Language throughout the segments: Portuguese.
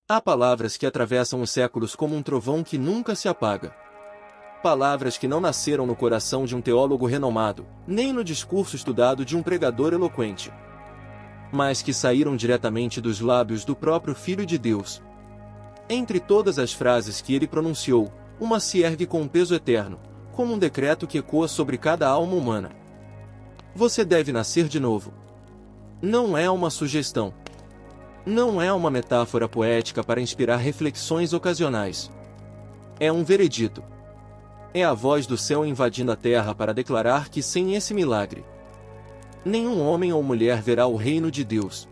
Há palavras que atravessam os séculos como um trovão que nunca se apaga. Palavras que não nasceram no coração de um teólogo renomado, nem no discurso estudado de um pregador eloquente, mas que saíram diretamente dos lábios do próprio Filho de Deus. Entre todas as frases que ele pronunciou, uma se ergue com um peso eterno, como um decreto que ecoa sobre cada alma humana. Você deve nascer de novo. Não é uma sugestão. Não é uma metáfora poética para inspirar reflexões ocasionais. É um veredito. É a voz do céu invadindo a terra para declarar que sem esse milagre, nenhum homem ou mulher verá o reino de Deus.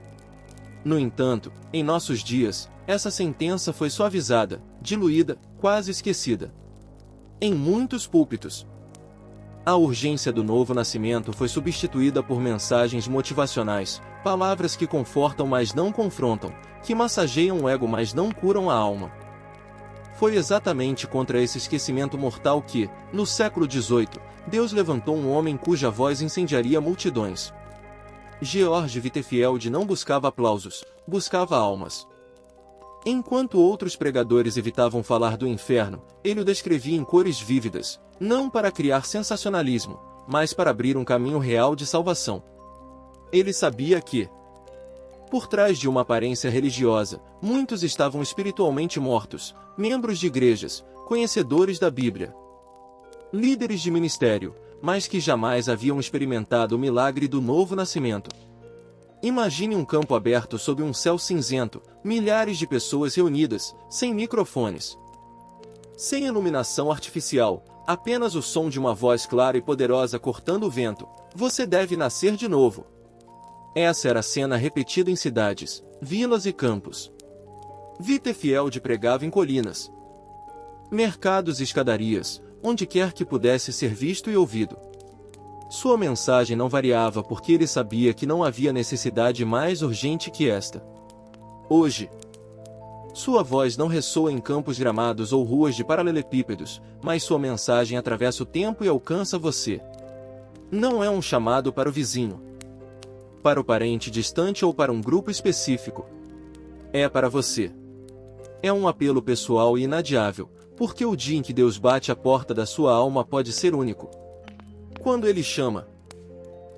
No entanto, em nossos dias, essa sentença foi suavizada, diluída, quase esquecida. Em muitos púlpitos, a urgência do novo nascimento foi substituída por mensagens motivacionais, palavras que confortam mas não confrontam, que massageiam o ego mas não curam a alma. Foi exatamente contra esse esquecimento mortal que, no século XVIII, Deus levantou um homem cuja voz incendiaria multidões. George Whitefield não buscava aplausos, buscava almas. Enquanto outros pregadores evitavam falar do inferno, ele o descrevia em cores vívidas, não para criar sensacionalismo, mas para abrir um caminho real de salvação. Ele sabia que, por trás de uma aparência religiosa, muitos estavam espiritualmente mortos, membros de igrejas, conhecedores da Bíblia, líderes de ministério, mas que jamais haviam experimentado o milagre do novo nascimento. Imagine um campo aberto sob um céu cinzento, milhares de pessoas reunidas, sem microfones, sem iluminação artificial, apenas o som de uma voz clara e poderosa cortando o vento. Você deve nascer de novo. Essa era a cena repetida em cidades, vilas e campos. Whitefield pregava em colinas, mercados e escadarias, onde quer que pudesse ser visto e ouvido. Sua mensagem não variava porque ele sabia que não havia necessidade mais urgente que esta. Hoje, sua voz não ressoa em campos gramados ou ruas de paralelepípedos, mas sua mensagem atravessa o tempo e alcança você. Não é um chamado para o vizinho, para o parente distante ou para um grupo específico. É para você. É um apelo pessoal e inadiável, porque o dia em que Deus bate a porta da sua alma pode ser único. Quando Ele chama,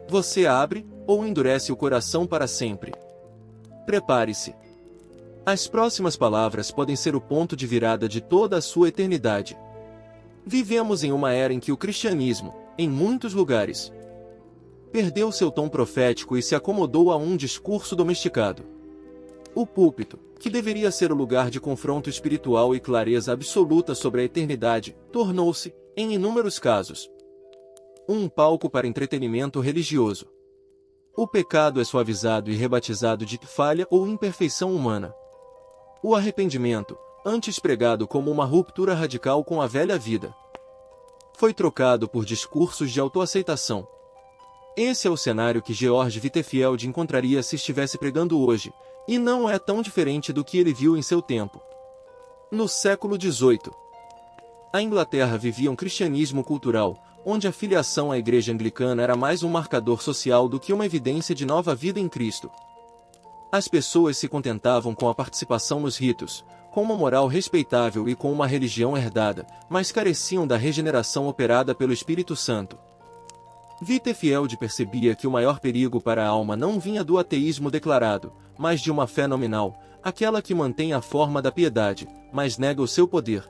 você abre ou endurece o coração para sempre. Prepare-se. As próximas palavras podem ser o ponto de virada de toda a sua eternidade. Vivemos em uma era em que o cristianismo, em muitos lugares, perdeu seu tom profético e se acomodou a um discurso domesticado. O púlpito, que deveria ser o lugar de confronto espiritual e clareza absoluta sobre a eternidade, tornou-se, em inúmeros casos, um palco para entretenimento religioso. O pecado é suavizado e rebatizado de falha ou imperfeição humana. O arrependimento, antes pregado como uma ruptura radical com a velha vida, foi trocado por discursos de autoaceitação. Esse é o cenário que George Whitefield encontraria se estivesse pregando hoje, e não é tão diferente do que ele viu em seu tempo. No século XVIII, a Inglaterra vivia um cristianismo cultural, onde a filiação à Igreja Anglicana era mais um marcador social do que uma evidência de nova vida em Cristo. As pessoas se contentavam com a participação nos ritos, com uma moral respeitável e com uma religião herdada, mas careciam da regeneração operada pelo Espírito Santo. Whitefield percebia que o maior perigo para a alma não vinha do ateísmo declarado, mas de uma fé nominal, aquela que mantém a forma da piedade, mas nega o seu poder.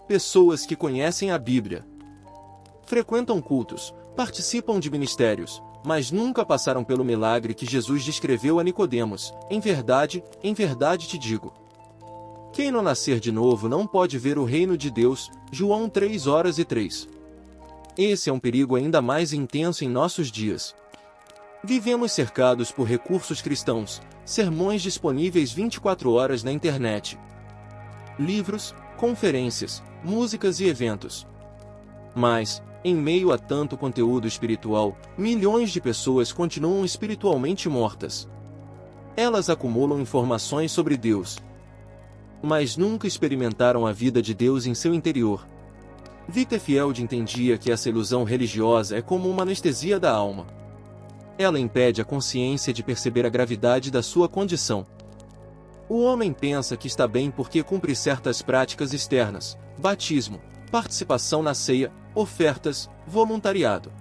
Pessoas que conhecem a Bíblia, frequentam cultos, participam de ministérios, mas nunca passaram pelo milagre que Jesus descreveu a Nicodemos. Em verdade te digo. Quem não nascer de novo não pode ver o reino de Deus. João 3:3. Esse é um perigo ainda mais intenso em nossos dias. Vivemos cercados por recursos cristãos, sermões disponíveis 24 horas na internet, livros, conferências, músicas e eventos. Mas, em meio a tanto conteúdo espiritual, milhões de pessoas continuam espiritualmente mortas. Elas acumulam informações sobre Deus, mas nunca experimentaram a vida de Deus em seu interior. Whitefield entendia que essa ilusão religiosa é como uma anestesia da alma. Ela impede a consciência de perceber a gravidade da sua condição. O homem pensa que está bem porque cumpre certas práticas externas, batismo, participação na ceia, ofertas, voluntariado.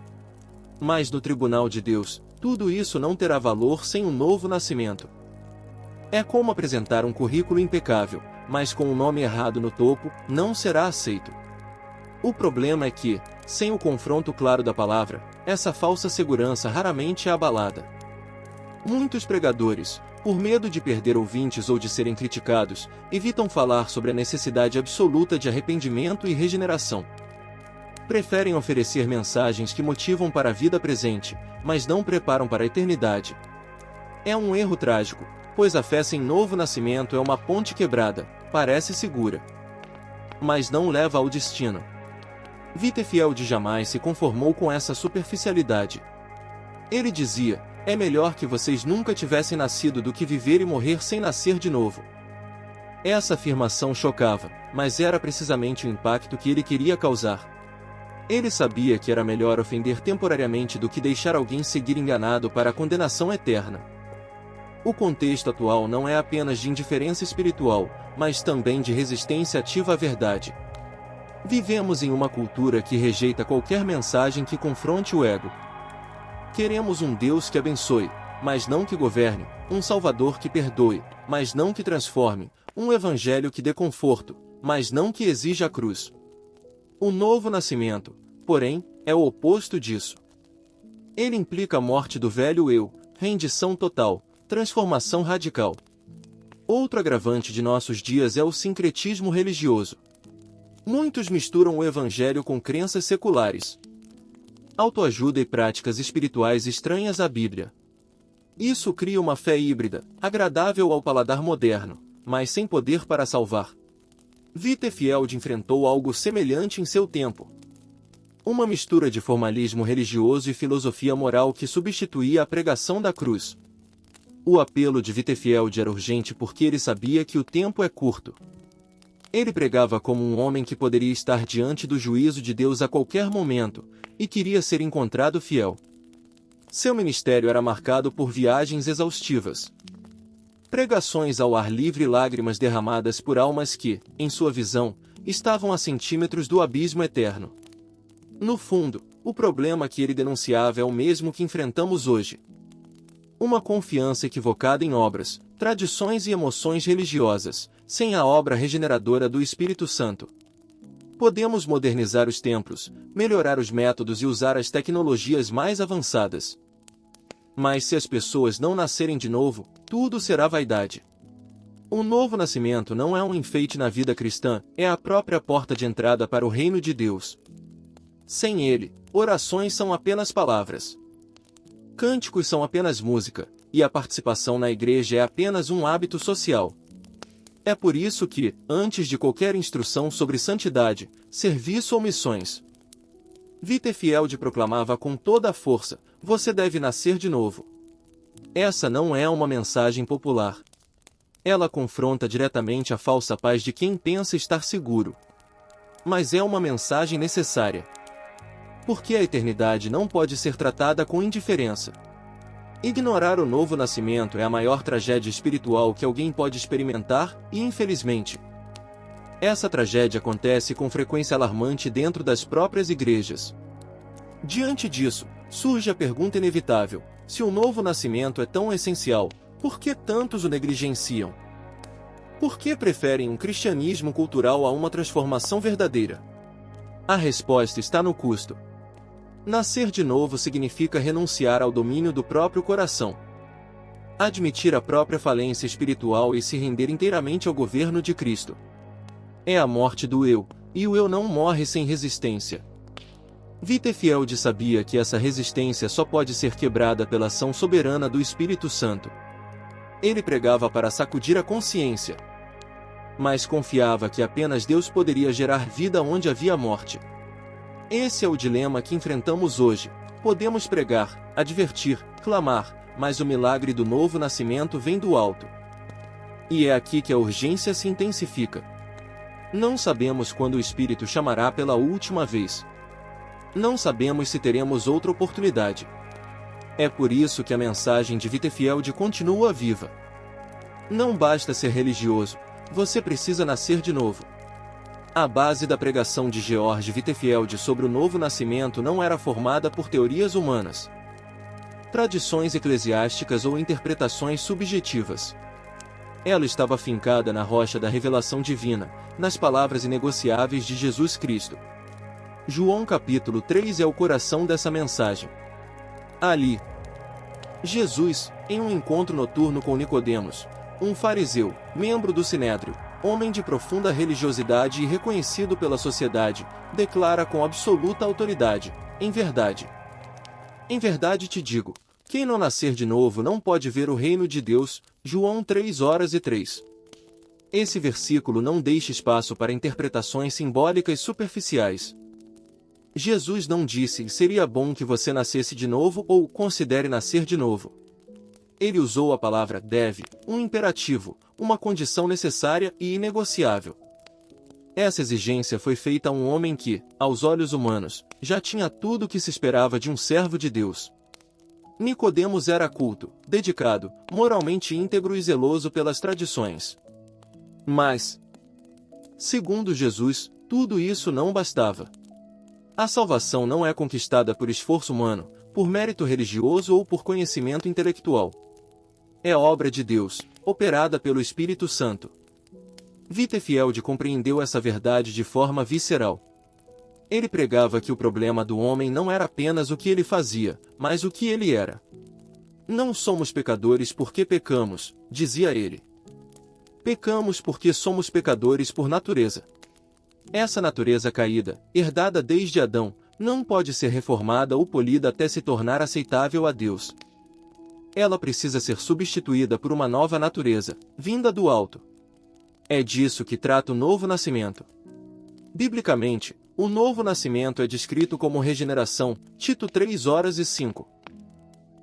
Mas no tribunal de Deus, tudo isso não terá valor sem um novo nascimento. É como apresentar um currículo impecável, mas com o nome errado no topo, não será aceito. O problema é que, sem o confronto claro da palavra, essa falsa segurança raramente é abalada. Muitos pregadores, por medo de perder ouvintes ou de serem criticados, evitam falar sobre a necessidade absoluta de arrependimento e regeneração. Preferem oferecer mensagens que motivam para a vida presente, mas não preparam para a eternidade. É um erro trágico, pois a fé sem novo nascimento é uma ponte quebrada, parece segura, mas não leva ao destino. Wittefield jamais se conformou com essa superficialidade. Ele dizia: é melhor que vocês nunca tivessem nascido do que viver e morrer sem nascer de novo. Essa afirmação chocava, mas era precisamente o impacto que ele queria causar. Ele sabia que era melhor ofender temporariamente do que deixar alguém seguir enganado para a condenação eterna. O contexto atual não é apenas de indiferença espiritual, mas também de resistência ativa à verdade. Vivemos em uma cultura que rejeita qualquer mensagem que confronte o ego. Queremos um Deus que abençoe, mas não que governe, um Salvador que perdoe, mas não que transforme, um Evangelho que dê conforto, mas não que exija a cruz. O novo nascimento, porém, é o oposto disso. Ele implica a morte do velho eu, rendição total, transformação radical. Outro agravante de nossos dias é o sincretismo religioso. Muitos misturam o evangelho com crenças seculares, autoajuda e práticas espirituais estranhas à Bíblia. Isso cria uma fé híbrida, agradável ao paladar moderno, mas sem poder para salvar. Wittefield enfrentou algo semelhante em seu tempo. Uma mistura de formalismo religioso e filosofia moral que substituía a pregação da cruz. O apelo de Wittefield era urgente porque ele sabia que o tempo é curto. Ele pregava como um homem que poderia estar diante do juízo de Deus a qualquer momento, e queria ser encontrado fiel. Seu ministério era marcado por viagens exaustivas, pregações ao ar livre e lágrimas derramadas por almas que, em sua visão, estavam a centímetros do abismo eterno. No fundo, o problema que ele denunciava é o mesmo que enfrentamos hoje. Uma confiança equivocada em obras, tradições e emoções religiosas, sem a obra regeneradora do Espírito Santo. Podemos modernizar os templos, melhorar os métodos e usar as tecnologias mais avançadas. Mas se as pessoas não nascerem de novo, tudo será vaidade. O novo nascimento não é um enfeite na vida cristã, é a própria porta de entrada para o reino de Deus. Sem ele, orações são apenas palavras. Cânticos são apenas música, e a participação na igreja é apenas um hábito social. É por isso que, antes de qualquer instrução sobre santidade, serviço ou missões, Wittefield proclamava com toda a força: você deve nascer de novo. Essa não é uma mensagem popular. Ela confronta diretamente a falsa paz de quem pensa estar seguro. Mas é uma mensagem necessária. Porque a eternidade não pode ser tratada com indiferença. Ignorar o novo nascimento é a maior tragédia espiritual que alguém pode experimentar, e infelizmente, essa tragédia acontece com frequência alarmante dentro das próprias igrejas. Diante disso, surge a pergunta inevitável: se o novo nascimento é tão essencial, por que tantos o negligenciam? Por que preferem um cristianismo cultural a uma transformação verdadeira? A resposta está no custo. Nascer de novo significa renunciar ao domínio do próprio coração, admitir a própria falência espiritual e se render inteiramente ao governo de Cristo. É a morte do eu, e o eu não morre sem resistência. Wittefield sabia que essa resistência só pode ser quebrada pela ação soberana do Espírito Santo. Ele pregava para sacudir a consciência, mas confiava que apenas Deus poderia gerar vida onde havia morte. Esse é o dilema que enfrentamos hoje. Podemos pregar, advertir, clamar, mas o milagre do novo nascimento vem do alto. E é aqui que a urgência se intensifica. Não sabemos quando o Espírito chamará pela última vez. Não sabemos se teremos outra oportunidade. É por isso que a mensagem de Wittefield continua viva. Não basta ser religioso, você precisa nascer de novo. A base da pregação de Georg Whitefield sobre o novo nascimento não era formada por teorias humanas, tradições eclesiásticas ou interpretações subjetivas. Ela estava fincada na rocha da revelação divina, nas palavras inegociáveis de Jesus Cristo. João capítulo 3 é o coração dessa mensagem. Ali, Jesus, em um encontro noturno com Nicodemos, um fariseu, membro do Sinédrio, homem de profunda religiosidade e reconhecido pela sociedade, declara com absoluta autoridade: em verdade te digo, quem não nascer de novo não pode ver o reino de Deus. João 3:3. Esse versículo não deixa espaço para interpretações simbólicas superficiais. Jesus não disse: seria bom que você nascesse de novo ou considere nascer de novo. Ele usou a palavra deve, um imperativo, uma condição necessária e inegociável. Essa exigência foi feita a um homem que, aos olhos humanos, já tinha tudo o que se esperava de um servo de Deus. Nicodemos era culto, dedicado, moralmente íntegro e zeloso pelas tradições. Mas, segundo Jesus, tudo isso não bastava. A salvação não é conquistada por esforço humano, por mérito religioso ou por conhecimento intelectual. É obra de Deus, operada pelo Espírito Santo. Whitefield compreendeu essa verdade de forma visceral. Ele pregava que o problema do homem não era apenas o que ele fazia, mas o que ele era. Não somos pecadores porque pecamos, dizia ele. Pecamos porque somos pecadores por natureza. Essa natureza caída, herdada desde Adão, não pode ser reformada ou polida até se tornar aceitável a Deus. Ela precisa ser substituída por uma nova natureza, vinda do alto. É disso que trata o novo nascimento. Biblicamente, o novo nascimento é descrito como regeneração, Tito 3:5.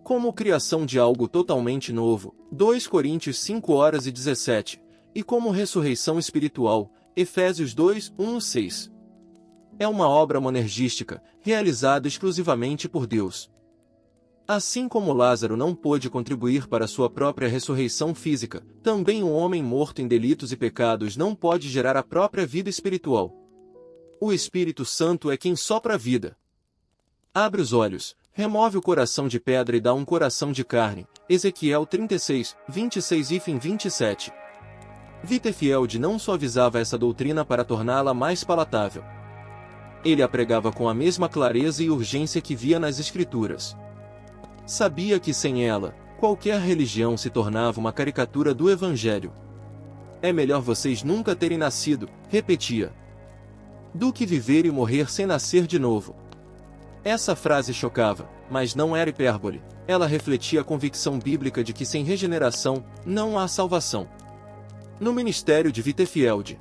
Como criação de algo totalmente novo, 2 Coríntios 5:17. E como ressurreição espiritual, Efésios 2:1-6. É uma obra monergística, realizada exclusivamente por Deus. Assim como Lázaro não pôde contribuir para sua própria ressurreição física, também um homem morto em delitos e pecados não pode gerar a própria vida espiritual. O Espírito Santo é quem sopra a vida. Abre os olhos, remove o coração de pedra e dá um coração de carne. Ezequiel 36:26-27. Whitefield não suavizava essa doutrina para torná-la mais palatável. Ele a pregava com a mesma clareza e urgência que via nas Escrituras. Sabia que sem ela, qualquer religião se tornava uma caricatura do Evangelho. É melhor vocês nunca terem nascido, repetia, do que viver e morrer sem nascer de novo. Essa frase chocava, mas não era hipérbole. Ela refletia a convicção bíblica de que sem regeneração, não há salvação. No ministério de Whitefield,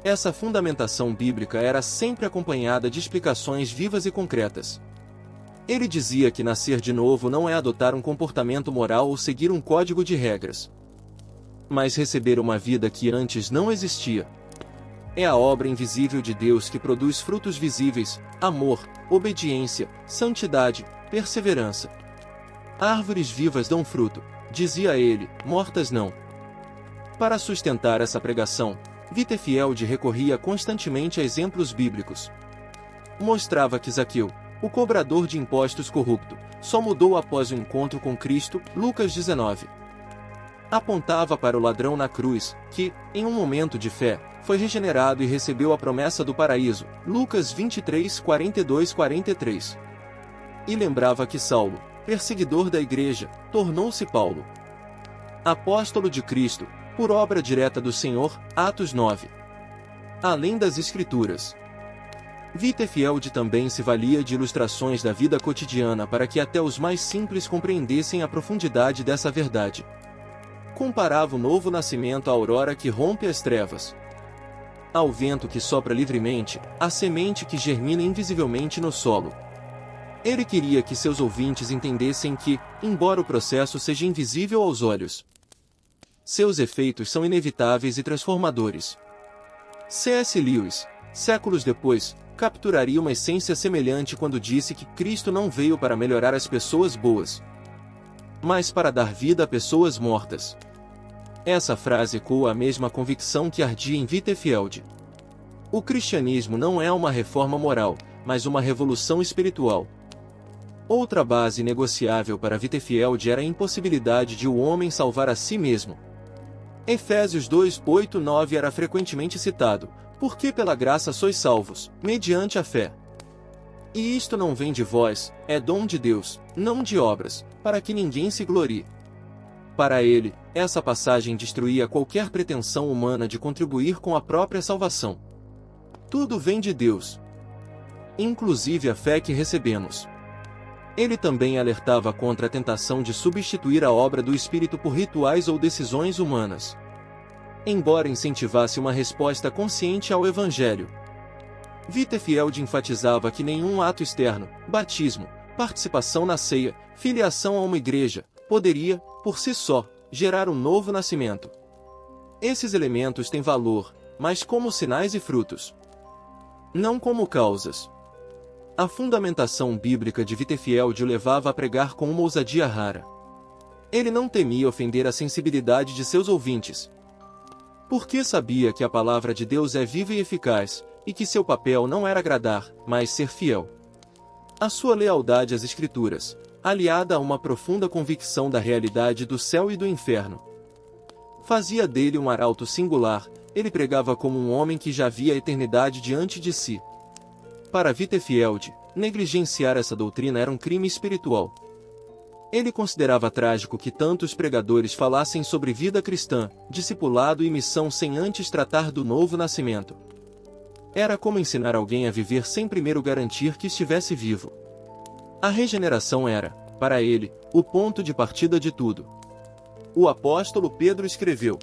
essa fundamentação bíblica era sempre acompanhada de explicações vivas e concretas. Ele dizia que nascer de novo não é adotar um comportamento moral ou seguir um código de regras, mas receber uma vida que antes não existia. É a obra invisível de Deus que produz frutos visíveis: amor, obediência, santidade, perseverança. Árvores vivas dão fruto, dizia ele, mortas não. Para sustentar essa pregação, Whitefield recorria constantemente a exemplos bíblicos. Mostrava que Zaqueu, o cobrador de impostos corrupto, só mudou após o encontro com Cristo, Lucas 19. Apontava para o ladrão na cruz, que, em um momento de fé, foi regenerado e recebeu a promessa do paraíso, Lucas 23:42-43. E lembrava que Saulo, perseguidor da igreja, tornou-se Paulo, apóstolo de Cristo, por obra direta do Senhor, Atos 9. Além das Escrituras, Whitefield também se valia de ilustrações da vida cotidiana para que até os mais simples compreendessem a profundidade dessa verdade. Comparava o novo nascimento à aurora que rompe as trevas, ao vento que sopra livremente, à semente que germina invisivelmente no solo. Ele queria que seus ouvintes entendessem que, embora o processo seja invisível aos olhos, seus efeitos são inevitáveis e transformadores. C.S. Lewis, séculos depois, capturaria uma essência semelhante quando disse que Cristo não veio para melhorar as pessoas boas, mas para dar vida a pessoas mortas. Essa frase ecoa a mesma convicção que ardia em Wittefeld. O cristianismo não é uma reforma moral, mas uma revolução espiritual. Outra base negociável para Wittefeld era a impossibilidade de o homem salvar a si mesmo. Efésios 2:8-9 era frequentemente citado, porque pela graça sois salvos, mediante a fé. E isto não vem de vós, é dom de Deus, não de obras, para que ninguém se glorie. Para ele, essa passagem destruía qualquer pretensão humana de contribuir com a própria salvação. Tudo vem de Deus, inclusive a fé que recebemos. Ele também alertava contra a tentação de substituir a obra do Espírito por rituais ou decisões humanas. Embora incentivasse uma resposta consciente ao Evangelho, Wittefeld enfatizava que nenhum ato externo, batismo, participação na ceia, filiação a uma igreja, poderia, por si só, gerar um novo nascimento. Esses elementos têm valor, mas como sinais e frutos, não como causas. A fundamentação bíblica de Wittefeld o levava a pregar com uma ousadia rara. Ele não temia ofender a sensibilidade de seus ouvintes, porque sabia que a palavra de Deus é viva e eficaz, e que seu papel não era agradar, mas ser fiel. A sua lealdade às Escrituras, aliada a uma profunda convicção da realidade do céu e do inferno, fazia dele um arauto singular. Ele pregava como um homem que já via a eternidade diante de si. Para Wittefeld, negligenciar essa doutrina era um crime espiritual. Ele considerava trágico que tantos pregadores falassem sobre vida cristã, discipulado e missão sem antes tratar do novo nascimento. Era como ensinar alguém a viver sem primeiro garantir que estivesse vivo. A regeneração era, para ele, o ponto de partida de tudo. O apóstolo Pedro escreveu: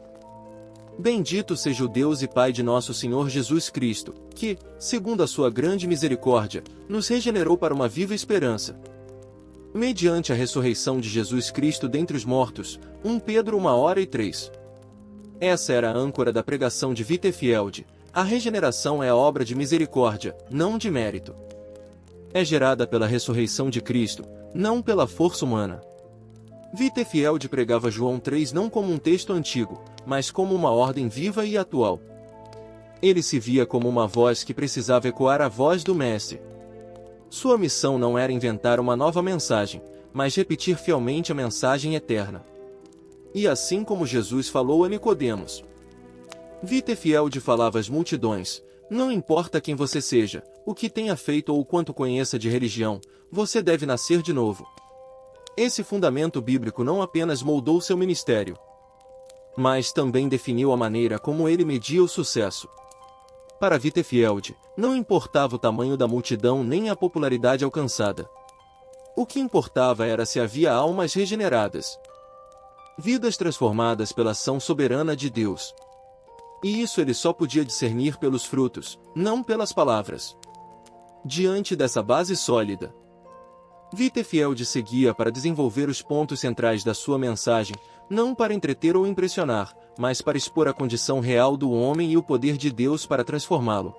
Bendito seja o Deus e Pai de nosso Senhor Jesus Cristo, que, segundo a sua grande misericórdia, nos regenerou para uma viva esperança, mediante a ressurreição de Jesus Cristo dentre os mortos. 1 Pedro 1:3. Essa era a âncora da pregação de Wittefeld. A regeneração é a obra de misericórdia, não de mérito. É gerada pela ressurreição de Cristo, não pela força humana. Wittefeld pregava João 3 não como um texto antigo, mas como uma ordem viva e atual. Ele se via como uma voz que precisava ecoar a voz do Mestre. Sua missão não era inventar uma nova mensagem, mas repetir fielmente a mensagem eterna. E assim como Jesus falou a Nicodemos, Wittefeld falava às multidões: não importa quem você seja, o que tenha feito ou o quanto conheça de religião, você deve nascer de novo. Esse fundamento bíblico não apenas moldou seu ministério, mas também definiu a maneira como ele media o sucesso. Para Wittefeld, não importava o tamanho da multidão nem a popularidade alcançada. O que importava era se havia almas regeneradas, vidas transformadas pela ação soberana de Deus. E isso ele só podia discernir pelos frutos, não pelas palavras. Diante dessa base sólida, Wittefeld seguia para desenvolver os pontos centrais da sua mensagem, não para entreter ou impressionar, mas para expor a condição real do homem e o poder de Deus para transformá-lo.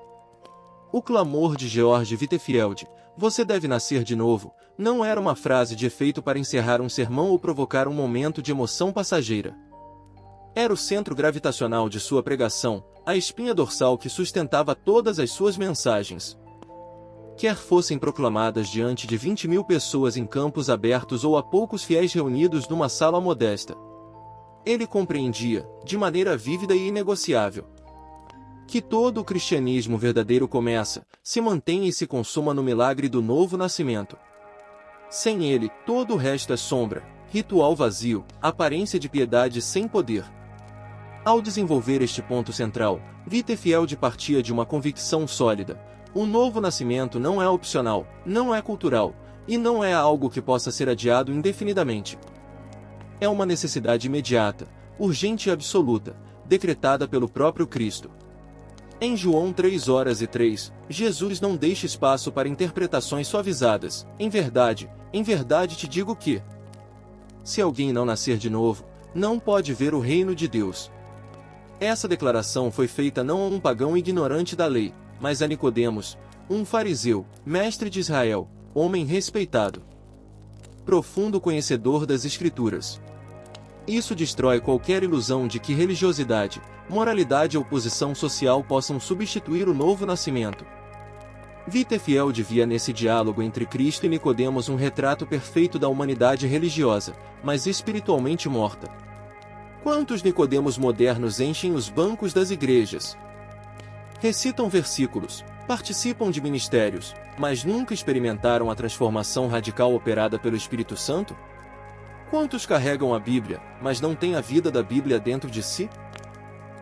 O clamor de Georg Wittefeld, "Você deve nascer de novo", não era uma frase de efeito para encerrar um sermão ou provocar um momento de emoção passageira. Era o centro gravitacional de sua pregação, a espinha dorsal que sustentava todas as suas mensagens. Quer fossem proclamadas diante de 20.000 pessoas em campos abertos ou a poucos fiéis reunidos numa sala modesta, ele compreendia, de maneira vívida e inegociável, que todo o cristianismo verdadeiro começa, se mantém e se consuma no milagre do novo nascimento. Sem ele, todo o resto é sombra, ritual vazio, aparência de piedade sem poder. Ao desenvolver este ponto central, Wittefeld partia de uma convicção sólida: o novo nascimento não é opcional, não é cultural, e não é algo que possa ser adiado indefinidamente. É uma necessidade imediata, urgente e absoluta, decretada pelo próprio Cristo. Em João 3:3, Jesus não deixa espaço para interpretações suavizadas: em verdade te digo que, se alguém não nascer de novo, não pode ver o reino de Deus. Essa declaração foi feita não a um pagão ignorante da lei, mas a Nicodemos, um fariseu, mestre de Israel, homem respeitado, profundo conhecedor das Escrituras. Isso destrói qualquer ilusão de que religiosidade, moralidade ou posição social possam substituir o novo nascimento. Wittefield via nesse diálogo entre Cristo e Nicodemos um retrato perfeito da humanidade religiosa, mas espiritualmente morta. Quantos Nicodemos modernos enchem os bancos das igrejas? Recitam versículos, participam de ministérios, mas nunca experimentaram a transformação radical operada pelo Espírito Santo? Quantos carregam a Bíblia, mas não têm a vida da Bíblia dentro de si?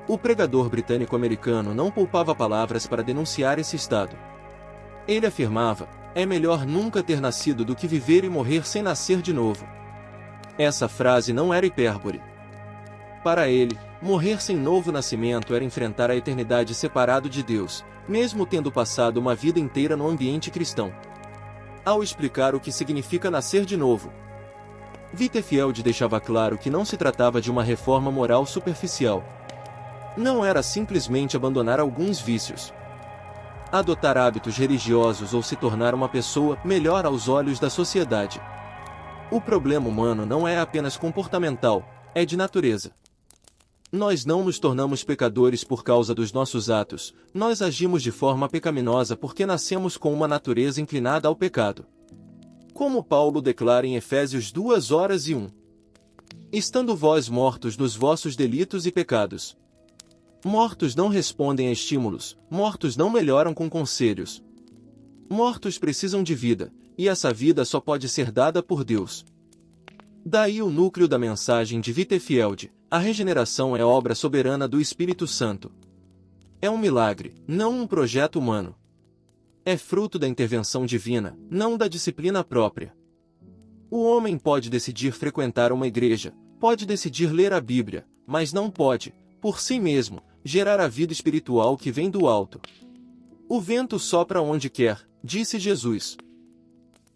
O pregador britânico-americano não poupava palavras para denunciar esse estado. Ele afirmava: é melhor nunca ter nascido do que viver e morrer sem nascer de novo. Essa frase não era hipérbole. Para ele, morrer sem novo nascimento era enfrentar a eternidade separado de Deus, mesmo tendo passado uma vida inteira no ambiente cristão. Ao explicar o que significa nascer de novo, Wittefield deixava claro que não se tratava de uma reforma moral superficial. Não era simplesmente abandonar alguns vícios, adotar hábitos religiosos ou se tornar uma pessoa melhor aos olhos da sociedade. O problema humano não é apenas comportamental, é de natureza. Nós não nos tornamos pecadores por causa dos nossos atos, nós agimos de forma pecaminosa porque nascemos com uma natureza inclinada ao pecado. Como Paulo declara em Efésios 2:1. Estando vós mortos nos vossos delitos e pecados. Mortos não respondem a estímulos, mortos não melhoram com conselhos. Mortos precisam de vida, e essa vida só pode ser dada por Deus. Daí o núcleo da mensagem de Wittefield: a regeneração é obra soberana do Espírito Santo. É um milagre, não um projeto humano. É fruto da intervenção divina, não da disciplina própria. O homem pode decidir frequentar uma igreja, pode decidir ler a Bíblia, mas não pode, por si mesmo, gerar a vida espiritual que vem do alto. O vento sopra onde quer, disse Jesus.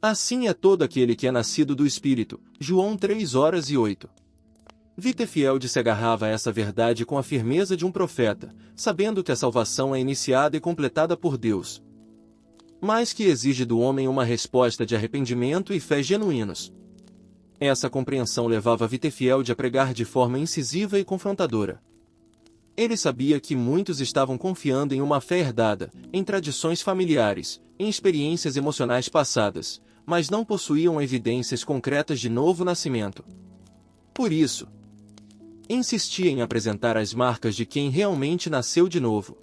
Assim é todo aquele que é nascido do Espírito. João 3:8. Wittefield se agarrava a essa verdade com a firmeza de um profeta, sabendo que a salvação é iniciada e completada por Deus, mas que exige do homem uma resposta de arrependimento e fé genuínos. Essa compreensão levava Wittefield a pregar de forma incisiva e confrontadora. Ele sabia que muitos estavam confiando em uma fé herdada, em tradições familiares, em experiências emocionais passadas, mas não possuíam evidências concretas de novo nascimento. Por isso, insistia em apresentar as marcas de quem realmente nasceu de novo.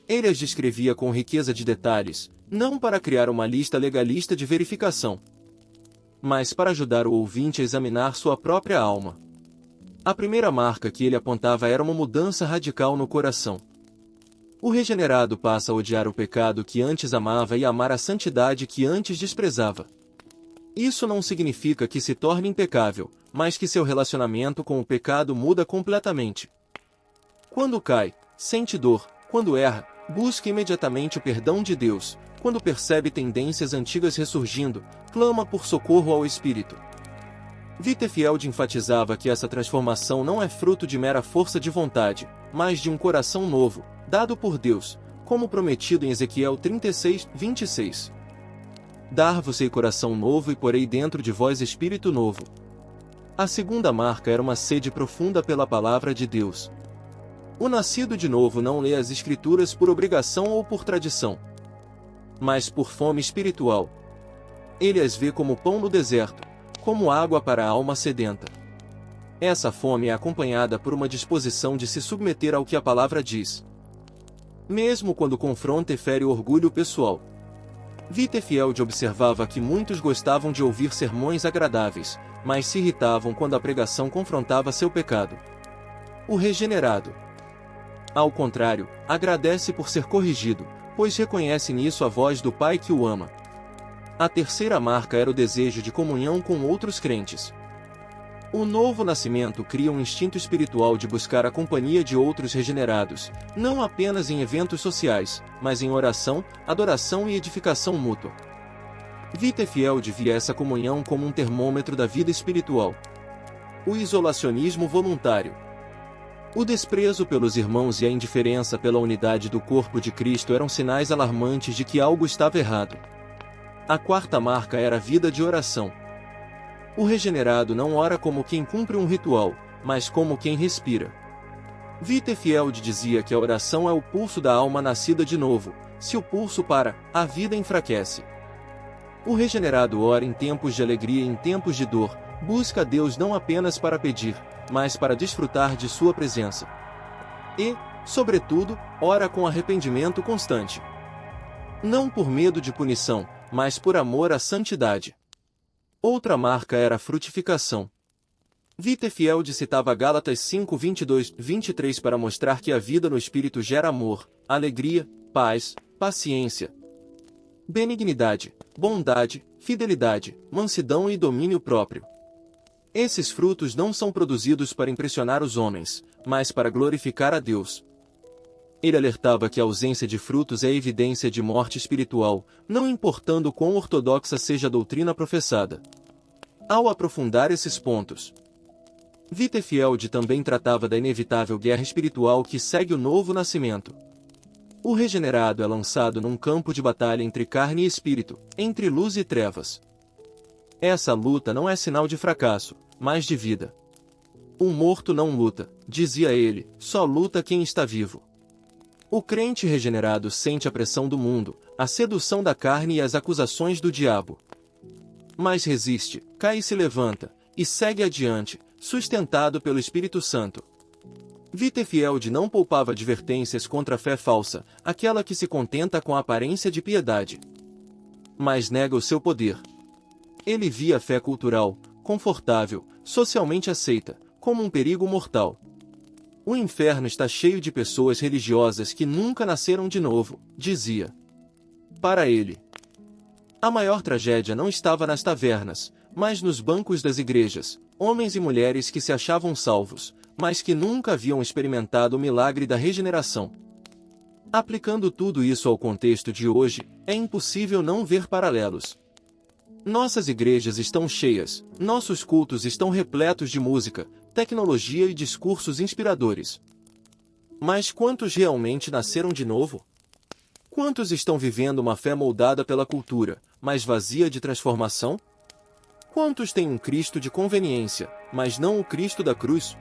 Ele as descrevia com riqueza de detalhes, não para criar uma lista legalista de verificação, mas para ajudar o ouvinte a examinar sua própria alma. A primeira marca que ele apontava era uma mudança radical no coração. O regenerado passa a odiar o pecado que antes amava e a amar a santidade que antes desprezava. Isso não significa que se torne impecável, mas que seu relacionamento com o pecado muda completamente. Quando cai, sente dor; quando erra, busca imediatamente o perdão de Deus; quando percebe tendências antigas ressurgindo, clama por socorro ao Espírito. Wittefield enfatizava que essa transformação não é fruto de mera força de vontade, mas de um coração novo, dado por Deus, como prometido em Ezequiel 36:26. Dar-vos-ei coração novo e porei dentro de vós espírito novo. A segunda marca era uma sede profunda pela palavra de Deus. O nascido de novo não lê as Escrituras por obrigação ou por tradição, mas por fome espiritual. Ele as vê como pão no deserto, como água para a alma sedenta. Essa fome é acompanhada por uma disposição de se submeter ao que a palavra diz, mesmo quando confronta e fere o orgulho pessoal. Wittefield observava que muitos gostavam de ouvir sermões agradáveis, mas se irritavam quando a pregação confrontava seu pecado. O regenerado, ao contrário, agradece por ser corrigido, pois reconhece nisso a voz do Pai que o ama. A terceira marca era o desejo de comunhão com outros crentes. O novo nascimento cria um instinto espiritual de buscar a companhia de outros regenerados, não apenas em eventos sociais, mas em oração, adoração e edificação mútua. Wittefield via essa comunhão como um termômetro da vida espiritual. O isolacionismo voluntário, o desprezo pelos irmãos e a indiferença pela unidade do corpo de Cristo eram sinais alarmantes de que algo estava errado. A quarta marca era a vida de oração. O regenerado não ora como quem cumpre um ritual, mas como quem respira. Wittefield dizia que a oração é o pulso da alma nascida de novo. Se o pulso para, a vida enfraquece. O regenerado ora em tempos de alegria e em tempos de dor, busca a Deus não apenas para pedir, mas para desfrutar de sua presença. E, sobretudo, ora com arrependimento constante. Não por medo de punição, mas por amor à santidade. Outra marca era a frutificação. Wittefield citava Gálatas 5, 22, 23 para mostrar que a vida no Espírito gera amor, alegria, paz, paciência, benignidade, bondade, fidelidade, mansidão e domínio próprio. Esses frutos não são produzidos para impressionar os homens, mas para glorificar a Deus. Ele alertava que a ausência de frutos é evidência de morte espiritual, não importando quão ortodoxa seja a doutrina professada. Ao aprofundar esses pontos, Wittefield também tratava da inevitável guerra espiritual que segue o novo nascimento. O regenerado é lançado num campo de batalha entre carne e espírito, entre luz e trevas. Essa luta não é sinal de fracasso, mas de vida. O morto não luta, dizia ele, só luta quem está vivo. O crente regenerado sente a pressão do mundo, a sedução da carne e as acusações do diabo. Mas resiste, cai e se levanta, e segue adiante, sustentado pelo Espírito Santo. Wittefield não poupava advertências contra a fé falsa, aquela que se contenta com a aparência de piedade, mas nega o seu poder. Ele via a fé cultural, confortável, socialmente aceita, como um perigo mortal. O inferno está cheio de pessoas religiosas que nunca nasceram de novo, dizia. Para ele, a maior tragédia não estava nas tavernas, mas nos bancos das igrejas, homens e mulheres que se achavam salvos, mas que nunca haviam experimentado o milagre da regeneração. Aplicando tudo isso ao contexto de hoje, é impossível não ver paralelos. Nossas igrejas estão cheias, nossos cultos estão repletos de música, tecnologia e discursos inspiradores. Mas quantos realmente nasceram de novo? Quantos estão vivendo uma fé moldada pela cultura, mas vazia de transformação? Quantos têm um Cristo de conveniência, mas não o Cristo da cruz?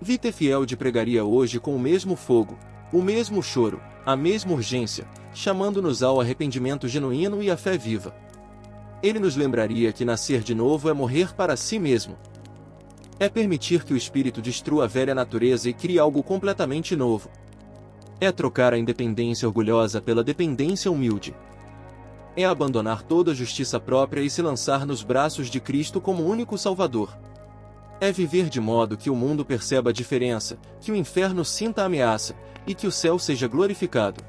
Wittefield pregaria hoje com o mesmo fogo, o mesmo choro, a mesma urgência, chamando-nos ao arrependimento genuíno e à fé viva. Ele nos lembraria que nascer de novo é morrer para si mesmo. É permitir que o Espírito destrua a velha natureza e crie algo completamente novo. É trocar a independência orgulhosa pela dependência humilde. É abandonar toda a justiça própria e se lançar nos braços de Cristo como único Salvador. É viver de modo que o mundo perceba a diferença, que o inferno sinta a ameaça, e que o céu seja glorificado.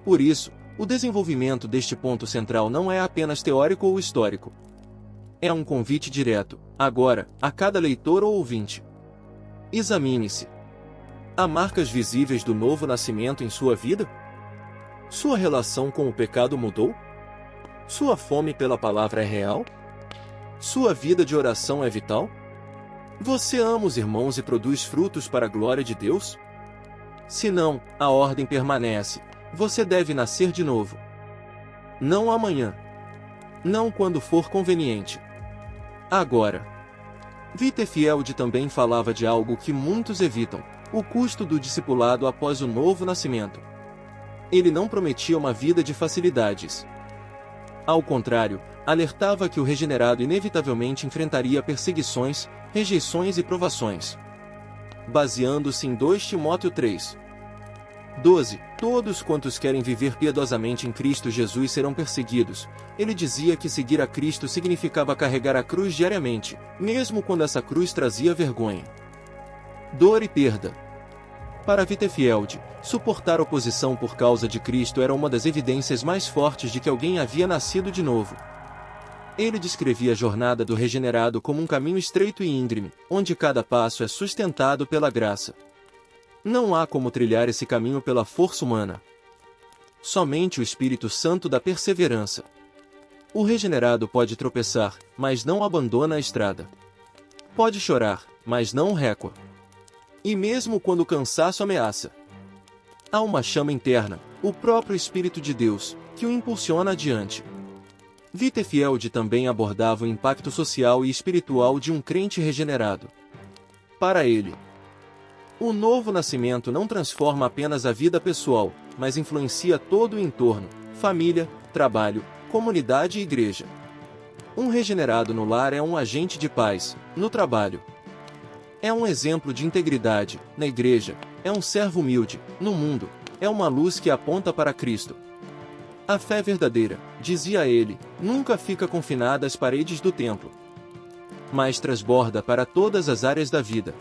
Por isso, o desenvolvimento deste ponto central não é apenas teórico ou histórico. É um convite direto, agora, a cada leitor ou ouvinte. Examine-se. Há marcas visíveis do novo nascimento em sua vida? Sua relação com o pecado mudou? Sua fome pela palavra é real? Sua vida de oração é vital? Você ama os irmãos e produz frutos para a glória de Deus? Se não, a ordem permanece. Você deve nascer de novo. Não amanhã. Não quando for conveniente. Agora. Wittefield também falava de algo que muitos evitam: o custo do discipulado após o novo nascimento. Ele não prometia uma vida de facilidades. Ao contrário, alertava que o regenerado inevitavelmente enfrentaria perseguições, rejeições e provações. Baseando-se em 2 Timóteo 3. 12. Todos quantos querem viver piedosamente em Cristo Jesus serão perseguidos. Ele dizia que seguir a Cristo significava carregar a cruz diariamente, mesmo quando essa cruz trazia vergonha, dor e perda. Para Wittefield, suportar oposição por causa de Cristo era uma das evidências mais fortes de que alguém havia nascido de novo. Ele descrevia a jornada do regenerado como um caminho estreito e íngreme, onde cada passo é sustentado pela graça. Não há como trilhar esse caminho pela força humana. Somente o Espírito Santo dá perseverança. O regenerado pode tropeçar, mas não abandona a estrada. Pode chorar, mas não recua. E mesmo quando o cansaço ameaça, há uma chama interna, o próprio Espírito de Deus, que o impulsiona adiante. Wittefield também abordava o impacto social e espiritual de um crente regenerado. Para ele, o novo nascimento não transforma apenas a vida pessoal, mas influencia todo o entorno, família, trabalho, comunidade e igreja. Um regenerado no lar é um agente de paz, no trabalho. É um exemplo de integridade, na igreja, é um servo humilde, no mundo, é uma luz que aponta para Cristo. A fé verdadeira, dizia ele, nunca fica confinada às paredes do templo, mas transborda para todas as áreas da vida.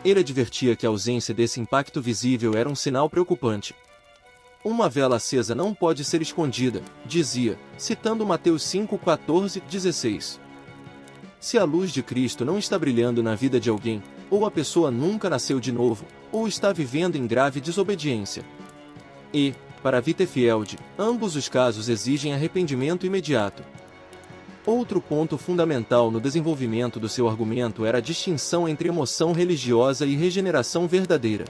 Ele advertia que a ausência desse impacto visível era um sinal preocupante. Uma vela acesa não pode ser escondida, dizia, citando Mateus 5:14-16. Se a luz de Cristo não está brilhando na vida de alguém, ou a pessoa nunca nasceu de novo, ou está vivendo em grave desobediência. E, para Wittefield, ambos os casos exigem arrependimento imediato. Outro ponto fundamental no desenvolvimento do seu argumento era a distinção entre emoção religiosa e regeneração verdadeira.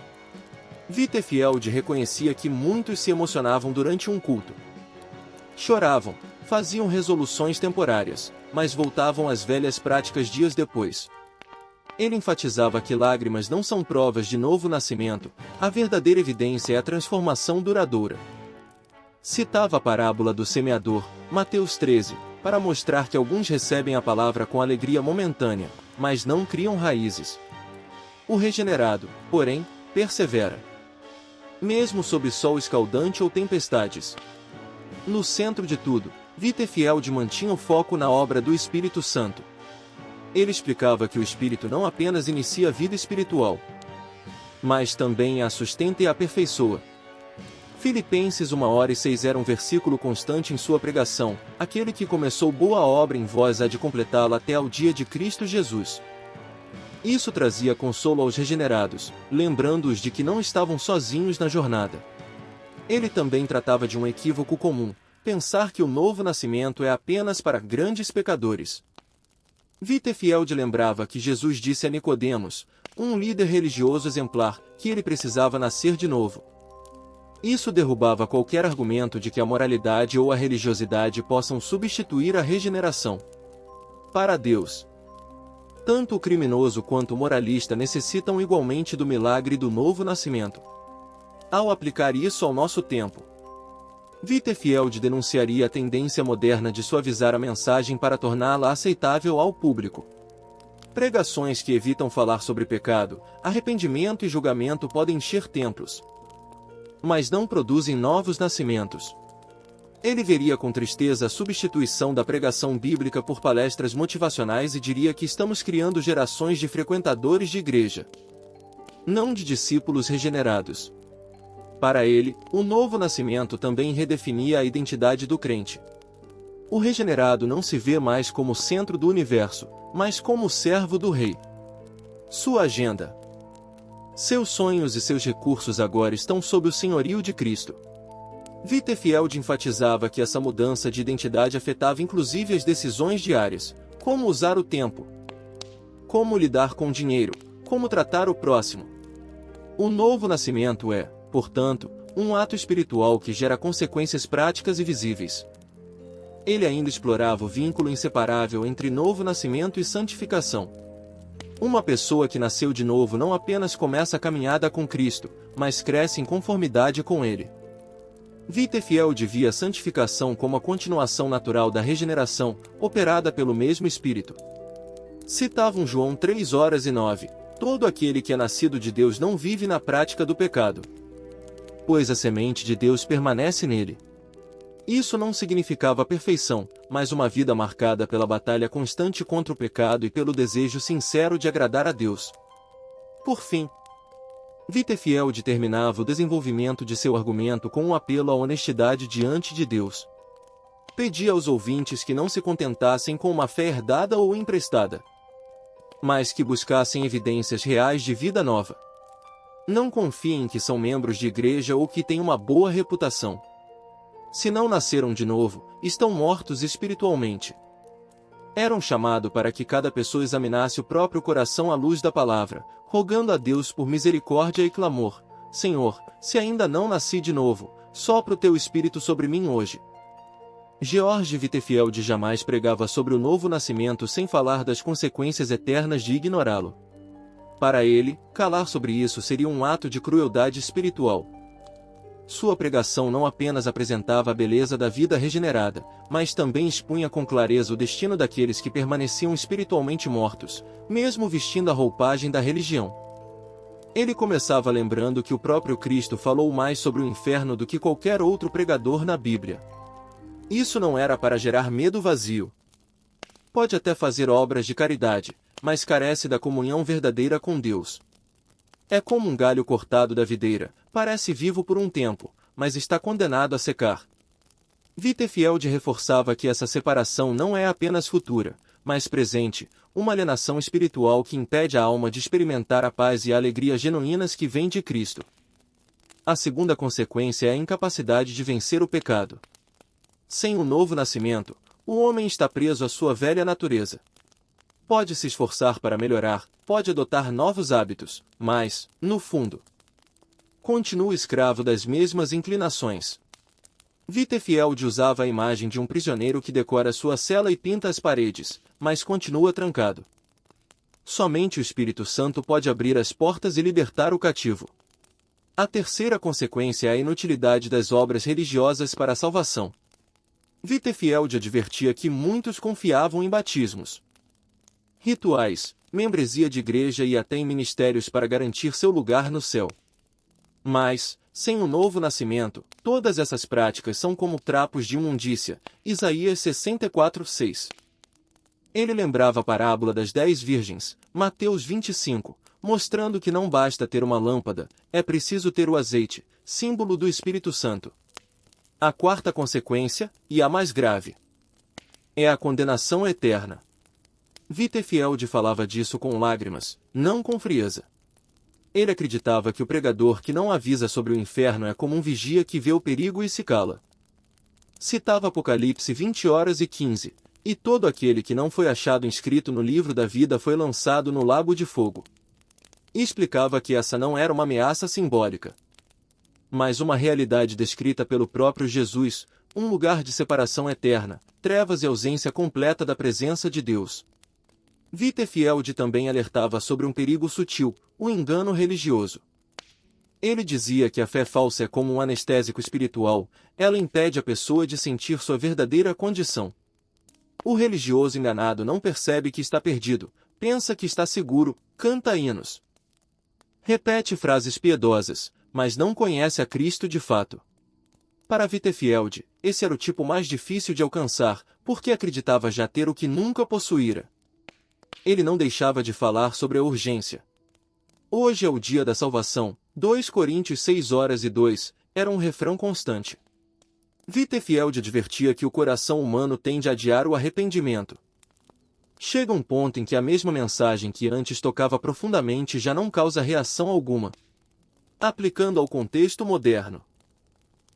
Wittefield reconhecia que muitos se emocionavam durante um culto. Choravam, faziam resoluções temporárias, mas voltavam às velhas práticas dias depois. Ele enfatizava que lágrimas não são provas de novo nascimento, a verdadeira evidência é a transformação duradoura. Citava a parábola do semeador, Mateus 13, para mostrar que alguns recebem a palavra com alegria momentânea, mas não criam raízes. O regenerado, porém, persevera. Mesmo sob sol escaldante ou tempestades. No centro de tudo, Wittefield mantinha o foco na obra do Espírito Santo. Ele explicava que o Espírito não apenas inicia a vida espiritual, mas também a sustenta e a aperfeiçoa. Filipenses 1:6 era um versículo constante em sua pregação, aquele que começou boa obra em vós há de completá-la até ao dia de Cristo Jesus. Isso trazia consolo aos regenerados, lembrando-os de que não estavam sozinhos na jornada. Ele também tratava de um equívoco comum, pensar que o novo nascimento é apenas para grandes pecadores. Wittefield lembrava que Jesus disse a Nicodemos, um líder religioso exemplar, que ele precisava nascer de novo. Isso derrubava qualquer argumento de que a moralidade ou a religiosidade possam substituir a regeneração. Para Deus, tanto o criminoso quanto o moralista necessitam igualmente do milagre do novo nascimento. Ao aplicar isso ao nosso tempo, Wittefield denunciaria a tendência moderna de suavizar a mensagem para torná-la aceitável ao público. Pregações que evitam falar sobre pecado, arrependimento e julgamento podem encher templos, mas não produzem novos nascimentos. Ele veria com tristeza a substituição da pregação bíblica por palestras motivacionais e diria que estamos criando gerações de frequentadores de igreja, não de discípulos regenerados. Para ele, o novo nascimento também redefinia a identidade do crente. O regenerado não se vê mais como o centro do universo, mas como o servo do rei. Sua agenda, seus sonhos e seus recursos agora estão sob o senhorio de Cristo. Wittefield enfatizava que essa mudança de identidade afetava inclusive as decisões diárias, como usar o tempo, como lidar com o dinheiro, como tratar o próximo. O novo nascimento é, portanto, um ato espiritual que gera consequências práticas e visíveis. Ele ainda explorava o vínculo inseparável entre novo nascimento e santificação. Uma pessoa que nasceu de novo não apenas começa a caminhada com Cristo, mas cresce em conformidade com Ele. Wittefield via a santificação como a continuação natural da regeneração, operada pelo mesmo Espírito. Citavam João 3:9, todo aquele que é nascido de Deus não vive na prática do pecado, pois a semente de Deus permanece nele. Isso não significava perfeição, mas uma vida marcada pela batalha constante contra o pecado e pelo desejo sincero de agradar a Deus. Por fim, Wittefield terminava o desenvolvimento de seu argumento com um apelo à honestidade diante de Deus. Pedia aos ouvintes que não se contentassem com uma fé herdada ou emprestada, mas que buscassem evidências reais de vida nova. Não confiem que são membros de igreja ou que têm uma boa reputação. Se não nasceram de novo, estão mortos espiritualmente. Era um chamado para que cada pessoa examinasse o próprio coração à luz da palavra, rogando a Deus por misericórdia e clamor: Senhor, se ainda não nasci de novo, sopra o teu Espírito sobre mim hoje. George Wittefield jamais pregava sobre o novo nascimento sem falar das consequências eternas de ignorá-lo. Para ele, calar sobre isso seria um ato de crueldade espiritual. Sua pregação não apenas apresentava a beleza da vida regenerada, mas também expunha com clareza o destino daqueles que permaneciam espiritualmente mortos, mesmo vestindo a roupagem da religião. Ele começava lembrando que o próprio Cristo falou mais sobre o inferno do que qualquer outro pregador na Bíblia. Isso não era para gerar medo vazio. Pode até fazer obras de caridade, mas carece da comunhão verdadeira com Deus. É como um galho cortado da videira, parece vivo por um tempo, mas está condenado a secar. Wittefield reforçava que essa separação não é apenas futura, mas presente, uma alienação espiritual que impede a alma de experimentar a paz e a alegria genuínas que vêm de Cristo. A segunda consequência é a incapacidade de vencer o pecado. Sem o novo nascimento, o homem está preso à sua velha natureza. Pode se esforçar para melhorar, pode adotar novos hábitos, mas, no fundo, continua escravo das mesmas inclinações. Wittefield usava a imagem de um prisioneiro que decora sua cela e pinta as paredes, mas continua trancado. Somente o Espírito Santo pode abrir as portas e libertar o cativo. A terceira consequência é a inutilidade das obras religiosas para a salvação. Wittefield advertia que muitos confiavam em batismos, rituais, membresia de igreja e até em ministérios para garantir seu lugar no céu. Mas, sem o novo nascimento, todas essas práticas são como trapos de imundícia. Isaías 64:6. Ele lembrava a parábola das 10 virgens, Mateus 25, mostrando que não basta ter uma lâmpada, é preciso ter o azeite, símbolo do Espírito Santo. A quarta consequência, e a mais grave, é a condenação eterna. Wittefield falava disso com lágrimas, não com frieza. Ele acreditava que o pregador que não avisa sobre o inferno é como um vigia que vê o perigo e se cala. Citava Apocalipse 20:15, e todo aquele que não foi achado inscrito no livro da vida foi lançado no lago de fogo. E explicava que essa não era uma ameaça simbólica, mas uma realidade descrita pelo próprio Jesus, um lugar de separação eterna, trevas e ausência completa da presença de Deus. Wittefield também alertava sobre um perigo sutil, o engano religioso. Ele dizia que a fé falsa é como um anestésico espiritual, ela impede a pessoa de sentir sua verdadeira condição. O religioso enganado não percebe que está perdido, pensa que está seguro, canta hinos, repete frases piedosas, mas não conhece a Cristo de fato. Para Wittefield, esse era o tipo mais difícil de alcançar, porque acreditava já ter o que nunca possuíra. Ele não deixava de falar sobre a urgência. Hoje é o dia da salvação, 2 Coríntios 6:2, era um refrão constante. Wittefield advertia que o coração humano tende a adiar o arrependimento. Chega um ponto em que a mesma mensagem que antes tocava profundamente já não causa reação alguma. Aplicando ao contexto moderno,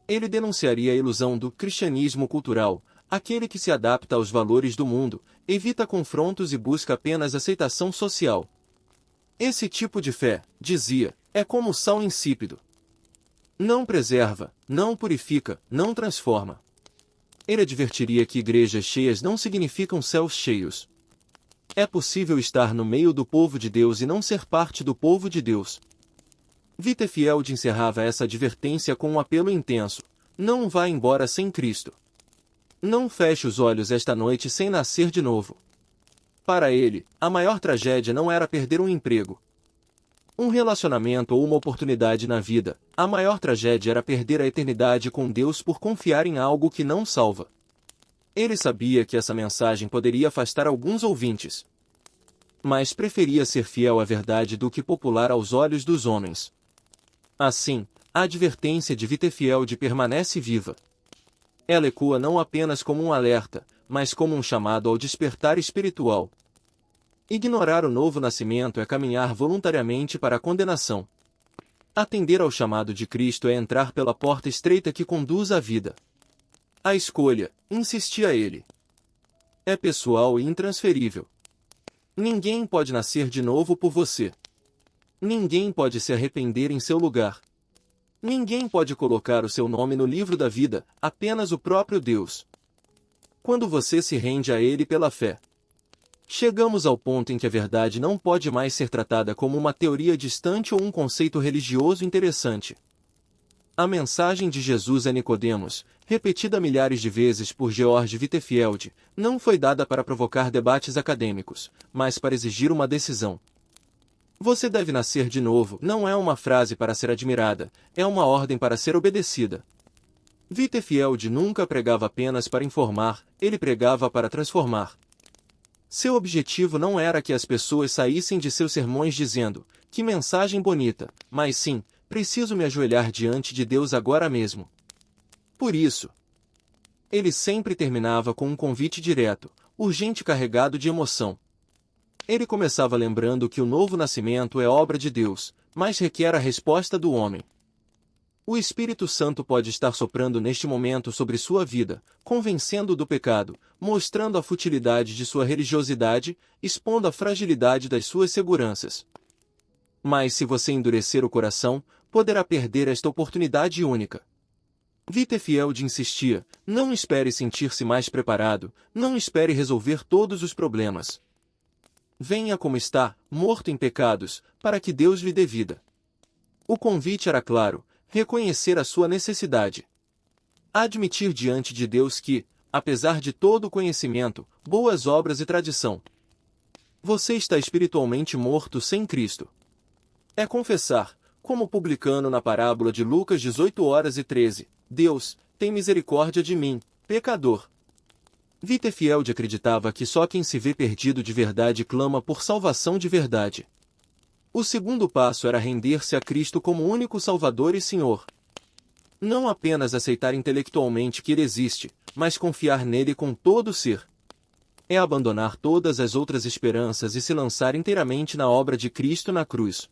ele denunciaria a ilusão do cristianismo cultural, aquele que se adapta aos valores do mundo, evita confrontos e busca apenas aceitação social. Esse tipo de fé, dizia, é como o sal insípido. Não preserva, não purifica, não transforma. Ele advertiria que igrejas cheias não significam céus cheios. É possível estar no meio do povo de Deus e não ser parte do povo de Deus. Wittefield encerrava essa advertência com um apelo intenso: não vá embora sem Cristo. Não feche os olhos esta noite sem nascer de novo. Para ele, a maior tragédia não era perder um emprego, um relacionamento ou uma oportunidade na vida, a maior tragédia era perder a eternidade com Deus por confiar em algo que não salva. Ele sabia que essa mensagem poderia afastar alguns ouvintes, mas preferia ser fiel à verdade do que popular aos olhos dos homens. Assim, a advertência de Wittefield permanece viva. Ela ecoa não apenas como um alerta, mas como um chamado ao despertar espiritual. Ignorar o novo nascimento é caminhar voluntariamente para a condenação. Atender ao chamado de Cristo é entrar pela porta estreita que conduz à vida. A escolha, insistia ele, é pessoal e intransferível. Ninguém pode nascer de novo por você. Ninguém pode se arrepender em seu lugar. Ninguém pode colocar o seu nome no livro da vida, apenas o próprio Deus. Quando você se rende a Ele pela fé, Chegamos ao ponto em que a verdade não pode mais ser tratada como uma teoria distante ou um conceito religioso interessante. A mensagem de Jesus a Nicodemos, repetida milhares de vezes por George Whitefield, não foi dada para provocar debates acadêmicos, mas para exigir uma decisão. Você deve nascer de novo não é uma frase para ser admirada, é uma ordem para ser obedecida. Whitefield nunca pregava apenas para informar, ele pregava para transformar. Seu objetivo não era que as pessoas saíssem de seus sermões dizendo, que mensagem bonita, mas sim, preciso me ajoelhar diante de Deus agora mesmo. Por isso, ele sempre terminava com um convite direto, urgente e carregado de emoção. Ele começava lembrando que o novo nascimento é obra de Deus, mas requer a resposta do homem. O Espírito Santo pode estar soprando neste momento sobre sua vida, convencendo-o do pecado, mostrando a futilidade de sua religiosidade, expondo a fragilidade das suas seguranças. Mas se você endurecer o coração, poderá perder esta oportunidade única. Whitefield insistia, não espere sentir-se mais preparado, não espere resolver todos os problemas. Venha como está, morto em pecados, para que Deus lhe dê vida. O convite era claro, reconhecer a sua necessidade. Admitir diante de Deus que, apesar de todo o conhecimento, boas obras e tradição, você está espiritualmente morto sem Cristo. É confessar, como o publicano na parábola de Lucas 18:13, Deus, tem misericórdia de mim, pecador. Whitefield acreditava que só quem se vê perdido de verdade clama por salvação de verdade. O segundo passo era render-se a Cristo como único Salvador e Senhor. Não apenas aceitar intelectualmente que Ele existe, mas confiar nele com todo o ser. É abandonar todas as outras esperanças e se lançar inteiramente na obra de Cristo na cruz.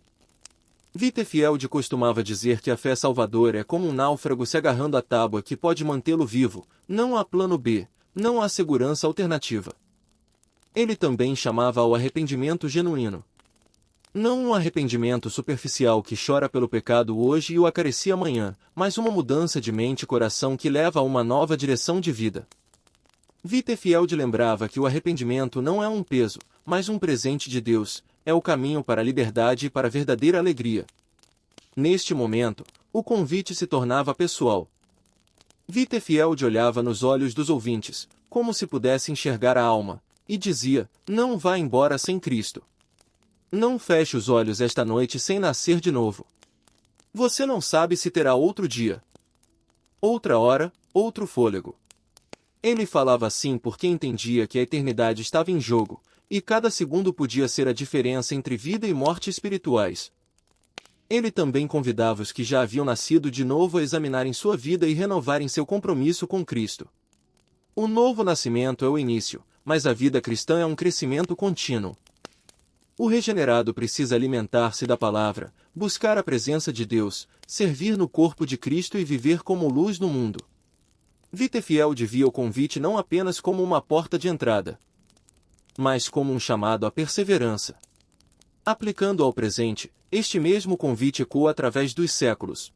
Whitefield costumava dizer que a fé salvadora é como um náufrago se agarrando à tábua que pode mantê-lo vivo, não há plano B, não há segurança alternativa. Ele também chamava ao arrependimento genuíno. Não um arrependimento superficial que chora pelo pecado hoje e o acaricia amanhã, mas uma mudança de mente e coração que leva a uma nova direção de vida. Whitefield lembrava que o arrependimento não é um peso, mas um presente de Deus, é o caminho para a liberdade e para a verdadeira alegria. Neste momento, o convite se tornava pessoal. Whitefield olhava nos olhos dos ouvintes, como se pudesse enxergar a alma, e dizia, não vá embora sem Cristo. Não feche os olhos esta noite sem nascer de novo. Você não sabe se terá outro dia, outra hora, outro fôlego. Ele falava assim porque entendia que a eternidade estava em jogo, e cada segundo podia ser a diferença entre vida e morte espirituais. Ele também convidava os que já haviam nascido de novo a examinarem sua vida e renovarem seu compromisso com Cristo. O novo nascimento é o início, mas a vida cristã é um crescimento contínuo. O regenerado precisa alimentar-se da palavra, buscar a presença de Deus, servir no corpo de Cristo e viver como luz no mundo. Whitefield via o convite não apenas como uma porta de entrada, mas como um chamado à perseverança. Aplicando ao presente, este mesmo convite ecoa através dos séculos.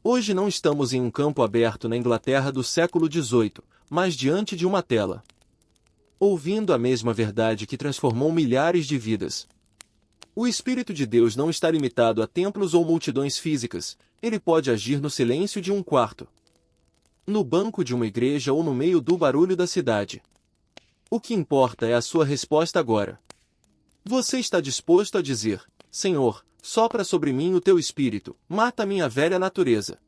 Hoje não estamos em um campo aberto na Inglaterra do século XVIII, mas diante de uma tela, ouvindo a mesma verdade que transformou milhares de vidas. O Espírito de Deus não está limitado a templos ou multidões físicas, ele pode agir no silêncio de um quarto, no banco de uma igreja ou no meio do barulho da cidade. O que importa é a sua resposta agora. Você está disposto a dizer, Senhor, sopra sobre mim o teu Espírito, mata a minha velha natureza.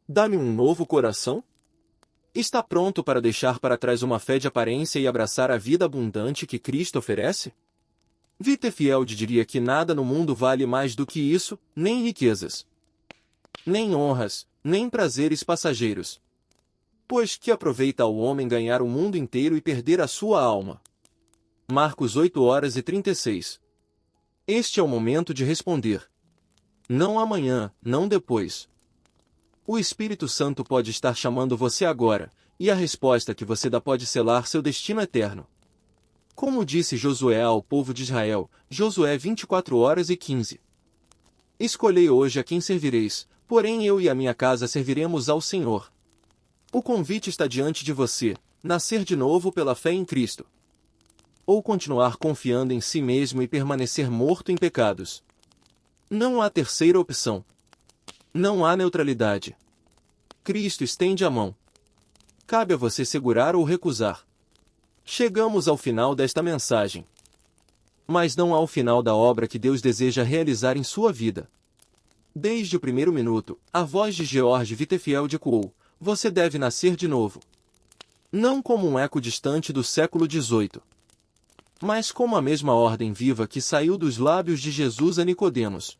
Dá-me um novo coração? Está pronto para deixar para trás uma fé de aparência e abraçar a vida abundante que Cristo oferece? Whitefield diria que nada no mundo vale mais do que isso, nem riquezas, nem honras, nem prazeres passageiros. Pois que aproveita ao homem ganhar o mundo inteiro e perder a sua alma? Marcos 8:36. Este é o momento de responder. Não amanhã, não depois. O Espírito Santo pode estar chamando você agora, e a resposta que você dá pode selar seu destino eterno. Como disse Josué ao povo de Israel, Josué 24:15. Escolhei hoje a quem servireis, porém eu e a minha casa serviremos ao Senhor. O convite está diante de você, nascer de novo pela fé em Cristo. ou continuar confiando em si mesmo e permanecer morto em pecados. Não há terceira opção. Não há neutralidade. Cristo estende a mão. Cabe a você segurar ou recusar. Chegamos ao final desta mensagem. Mas não ao final da obra que Deus deseja realizar em sua vida. Desde o primeiro minuto, a voz de George Whitefield ecoou: você deve nascer de novo. Não como um eco distante do século XVIII, mas como a mesma ordem viva que saiu dos lábios de Jesus a Nicodemos.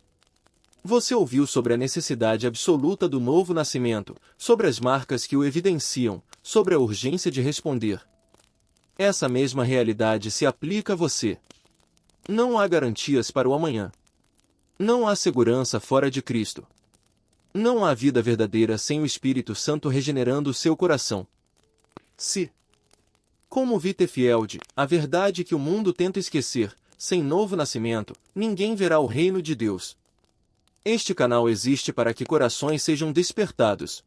Você ouviu sobre a necessidade absoluta do novo nascimento, sobre as marcas que o evidenciam, sobre a urgência de responder. Essa mesma realidade se aplica a você. Não há garantias para o amanhã. Não há segurança fora de Cristo. Não há vida verdadeira sem o Espírito Santo regenerando o seu coração. Se, como Whitefield, a verdade que o mundo tenta esquecer, sem novo nascimento, ninguém verá o reino de Deus. Este canal existe para que corações sejam despertados,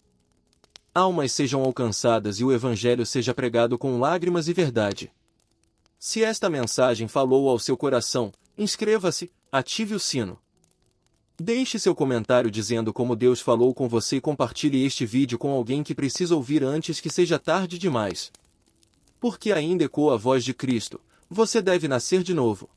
almas sejam alcançadas e o Evangelho seja pregado com lágrimas e verdade. Se esta mensagem falou ao seu coração, inscreva-se, ative o sino. Deixe seu comentário dizendo como Deus falou com você e compartilhe este vídeo com alguém que precisa ouvir antes que seja tarde demais. Porque ainda ecoa a voz de Cristo: você deve nascer de novo.